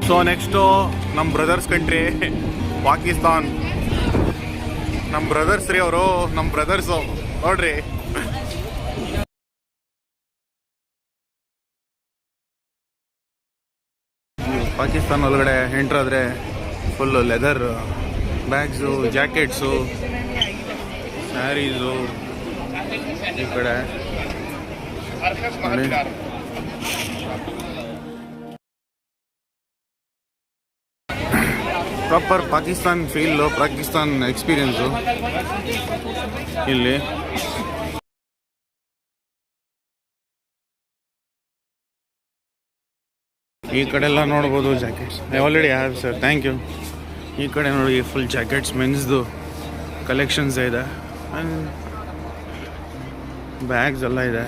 So next ನಮ್ಮ brothers country Pakistan. ನಮ್ಮ brothers ರೀ ಅವರು, ನಮ್ಮ ಬ್ರದರ್ಸು ನೋಡ್ರಿ. ಪಾಕಿಸ್ತಾನ ಒಳಗಡೆ ಎಂಟ್ರಾದರೆ full leather bags, jackets, saris. ಈ ಕಡೆ proper Pakistan feel, Pakistan experience ಇಲ್ಲಿ. ಈ ಕಡೆ ಎಲ್ಲ ನೋಡ್ಬೋದು jackets. I already have sir, thank you. ಈ ಕಡೆ ನೋಡಿ ಫುಲ್ ಜಾಕೆಟ್ಸ್, ಮೆನ್ಸ್ದು ಕಲೆಕ್ಷನ್ಸ್ ಇದೆ, ಬ್ಯಾಗ್ಸ್ ಎಲ್ಲ ಇದೆ.